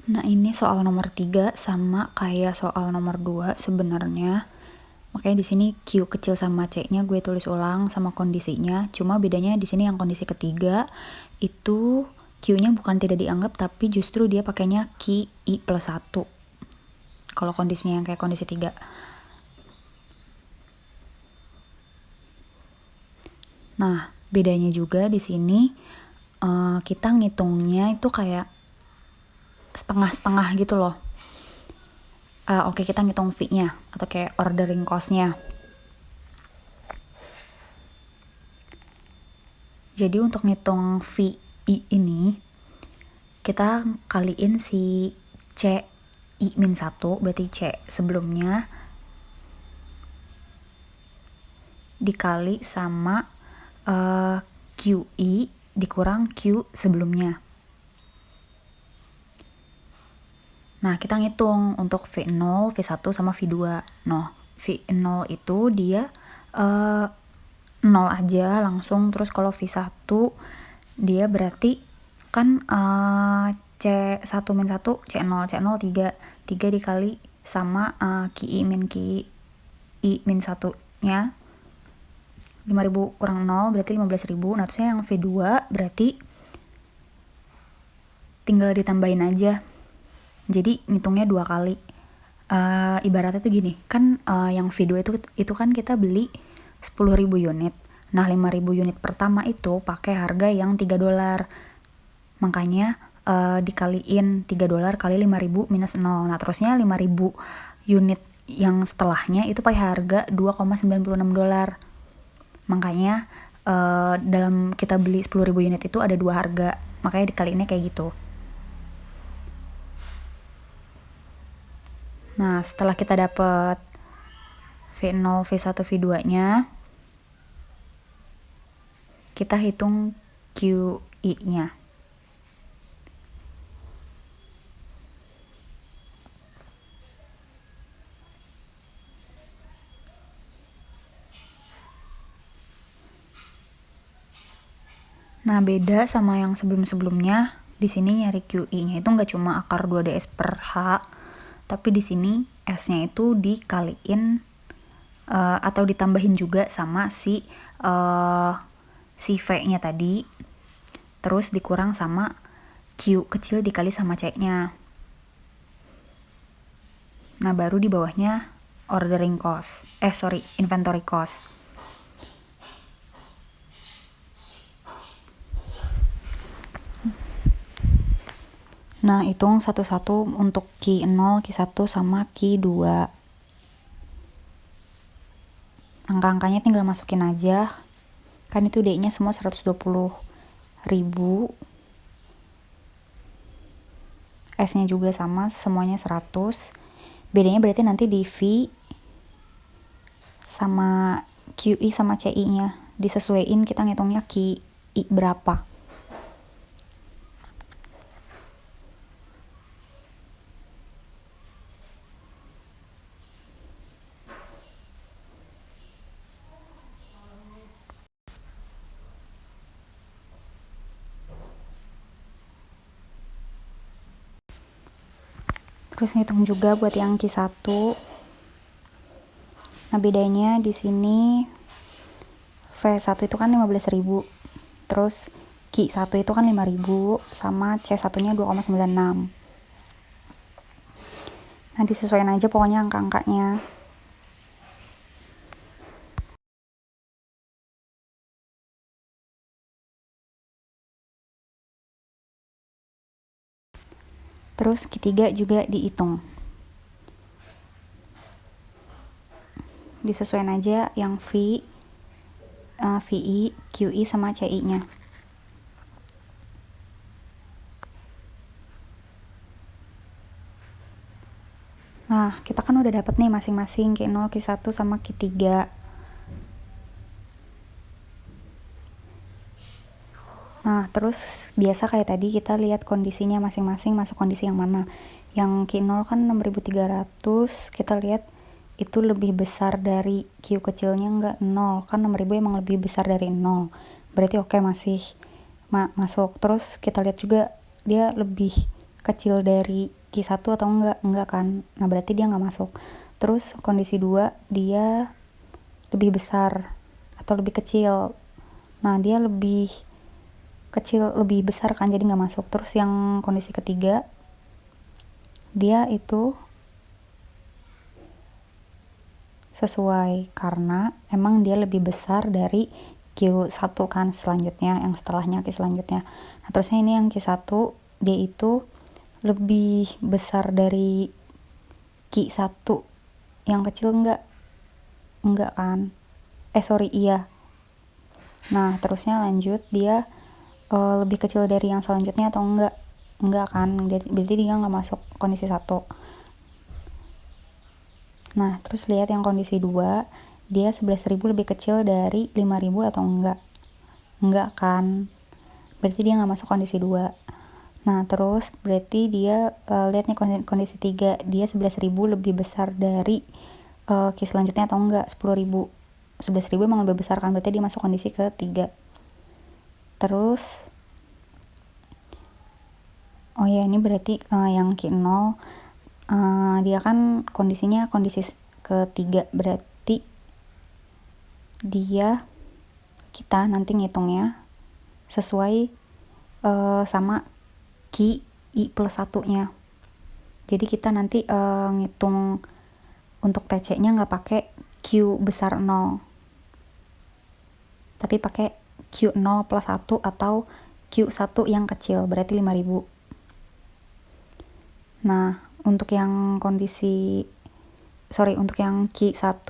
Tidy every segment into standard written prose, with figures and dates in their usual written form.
Nah, ini soal nomor 3 sama kayak soal nomor 2 sebenarnya. Makanya di sini Q kecil sama C-nya gue tulis ulang sama kondisinya. Cuma bedanya di sini yang kondisi ketiga itu Q-nya bukan tidak dianggap tapi justru dia pakainya Q I plus 1. Kalau kondisinya yang kayak kondisi 3. Nah, bedanya juga di sini kita ngitungnya itu kayak setengah-setengah gitu loh. Oke, kita ngitung fee-nya atau kayak ordering cost-nya. Jadi untuk ngitung fee ini kita kaliin si C I-1 berarti C sebelumnya dikali sama QI dikurang Q sebelumnya. Nah, kita ngitung untuk V0, V1 sama V2. Nah, V0 itu dia 0 aja langsung. Terus kalau V1 dia berarti kan C1 min 1 C0 C0 3 dikali sama QI min 1 nya 5.000 kurang 0 berarti 15.000. Nah, terusnya yang V2 berarti tinggal ditambahin aja. Jadi ngitungnya 2 kali. Ibaratnya tuh gini, kan yang V2 itu kan kita beli 10.000 unit. Nah, 5.000 unit pertama itu pakai harga yang $3. Makanya dikaliin $3 kali 5.000 minus 0. Nah, terusnya 5.000 unit yang setelahnya itu pakai harga $2,96. Makanya dalam kita beli 10.000 unit itu ada 2 harga. Makanya dikaliinnya kayak gitu. Nah, setelah kita dapat V0, V1, V2-nya, kita hitung QI-nya. Nah, beda sama yang sebelum-sebelumnya, di sini nyari QI-nya itu nggak cuma akar 2DS per H, tapi di sini S-nya itu dikaliin atau ditambahin juga sama si V-nya tadi, terus dikurang sama Q kecil dikali sama C-nya. Nah, baru di bawahnya inventory cost. Nah, hitung satu-satu untuk Q0, Q1 sama Q2. Angka-angkanya tinggal masukin aja. Kan itu D-nya semua 120.000. S-nya juga sama, semuanya 100. Bedanya berarti nanti di V sama QI sama CI-nya. Disesuaiin kita ngitungnya QI berapa. Terus ngitung juga buat yang Q1. Nah, bedanya di sini V1 itu kan 15.000. Terus Q1 itu kan 5.000 sama C1-nya 2,96. Nah, disesuaikan aja pokoknya angka-angkanya. Terus Q3 juga dihitung. Disesuaikan aja yang VI, QI sama CI-nya. Nah, kita kan udah dapet nih masing-masing Q0, Q1 sama Q3. Nah, terus biasa kayak tadi kita lihat kondisinya masing-masing masuk kondisi yang mana. Yang Q0 kan 6.300, kita lihat itu lebih besar dari Q kecilnya enggak 0. Kan 6.000 emang lebih besar dari 0. Berarti oke, masih masuk. Terus kita lihat juga dia lebih kecil dari Q1 atau enggak kan. Nah berarti dia nggak masuk. Terus kondisi 2 dia lebih besar atau lebih kecil. Nah dia lebih kecil lebih besar kan, jadi nggak masuk. Terus yang kondisi ketiga dia itu sesuai karena emang dia lebih besar dari Q1 kan selanjutnya, yang setelahnya Q selanjutnya. Nah terusnya ini yang Q1 dia itu lebih besar dari Q1 yang kecil enggak kan, sorry iya. Nah terusnya lanjut dia lebih kecil dari yang selanjutnya atau enggak kan, berarti dia nggak masuk kondisi 1. Nah terus lihat yang kondisi 2 dia 11.000 lebih kecil dari 5.000 atau enggak kan, berarti dia nggak masuk kondisi 2. Nah terus berarti dia lihat nih kondisi 3 dia 11.000 lebih besar dari case selanjutnya atau enggak, 10.000. 11.000 emang lebih besar kan, berarti dia masuk kondisi ketiga. Terus oh ya ini berarti yang Q0 dia kan kondisinya kondisi ketiga, berarti kita nanti ngitungnya sesuai sama QI plus 1-nya. Jadi kita nanti ngitung untuk TC-nya nggak pakai Q besar 0, tapi pakai Q0 plus 1 atau Q1 yang kecil, berarti 5.000. Nah untuk yang untuk yang Q1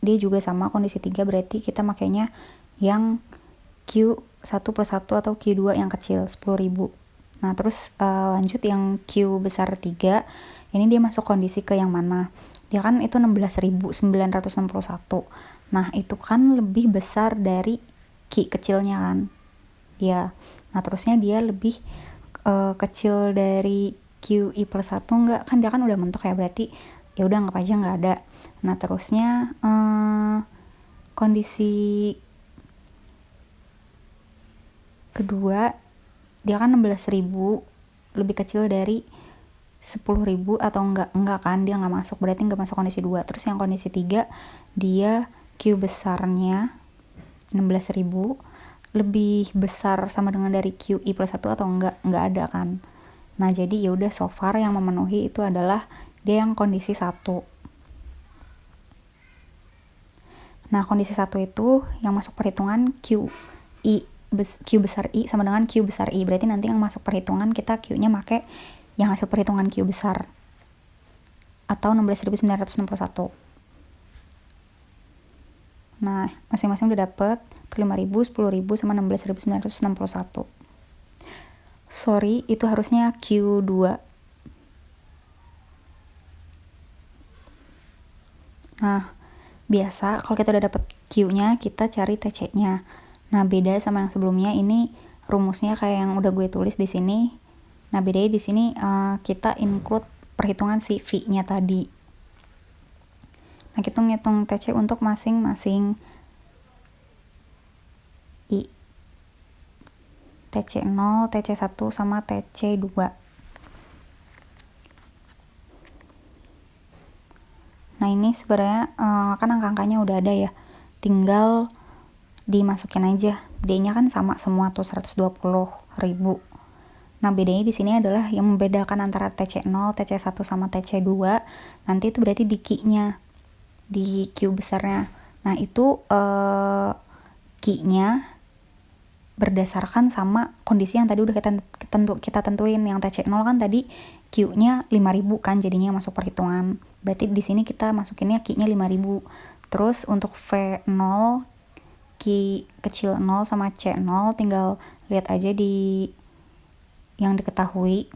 dia juga sama kondisi 3, berarti kita makainya yang Q1 plus 1 atau Q2 yang kecil, 10.000. Nah terus lanjut yang Q besar 3 ini dia masuk kondisi ke yang mana, dia kan itu 16.961. Nah itu kan lebih besar dari Q kecilnya kan ya. Nah terusnya dia lebih kecil dari QI plus 1 enggak kan, dia kan udah mentok ya, berarti ya udah anggap aja nggak ada. Nah terusnya kondisi kedua dia kan 16.000 lebih kecil dari 10.000 atau enggak kan, dia nggak masuk, berarti nggak masuk kondisi 2. Terus yang kondisi 3 dia Q besarnya 16.000 lebih besar sama dengan dari QI plus 1 atau enggak ada kan. Nah jadi ya udah, so far yang memenuhi itu adalah dia yang kondisi 1. Nah kondisi 1 itu yang masuk perhitungan Q besar I sama dengan Q besar I, berarti nanti yang masuk perhitungan kita Q-nya make yang hasil perhitungan Q besar atau 16.961. Nah masing-masing udah dapet 5.000, 10.000 sama 16.961. Sorry itu harusnya Q2. Nah biasa kalau kita udah dapet Q-nya kita cari TC-nya. Nah beda sama yang sebelumnya, ini rumusnya kayak yang udah gue tulis di sini. Nah bedanya di sini kita include perhitungan si V-nya tadi. Nah kita ngitung TC untuk masing-masing I, TC0, TC1 sama TC2. Nah ini sebenarnya kan angka-angkanya udah ada ya, tinggal dimasukin aja. D-nya kan sama semua tuh 120.000. Nah bedanya di sini adalah yang membedakan antara TC0, TC1 sama TC2 nanti itu berarti di Q-nya, di Q besarnya. Nah itu Q-nya berdasarkan sama kondisi yang tadi udah kita tentuin. Yang TC0 kan tadi Q-nya 5.000 kan, jadinya masuk perhitungan. Berarti di sini kita masukinnya Q-nya 5.000. Terus untuk V0 Q kecil 0 sama C0 tinggal lihat aja di yang diketahui.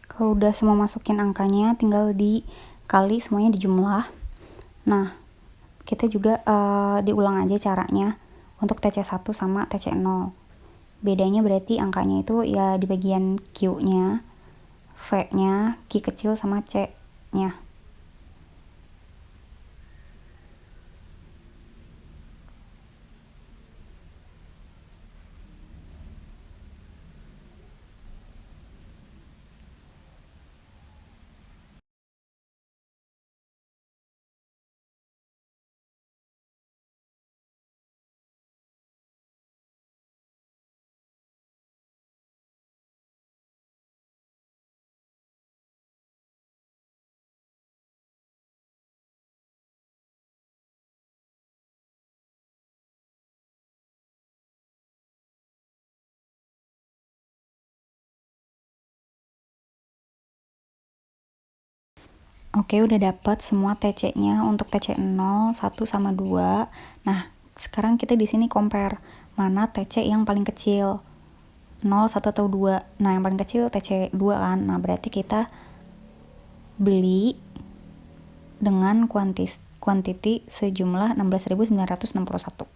Kalau udah semua masukin angkanya tinggal dikali semuanya dijumlah. Nah kita juga diulang aja caranya untuk TC1 sama TC0. Bedanya berarti angkanya itu ya di bagian Q-nya, V-nya, Q kecil sama C-nya. Oke, udah dapat semua TC-nya untuk TC 0, 1 sama 2. Nah, sekarang kita di sini compare mana TC yang paling kecil. 0, 1 atau 2. Nah, yang paling kecil TC 2 kan. Nah, berarti kita beli dengan quantity sejumlah 16.961.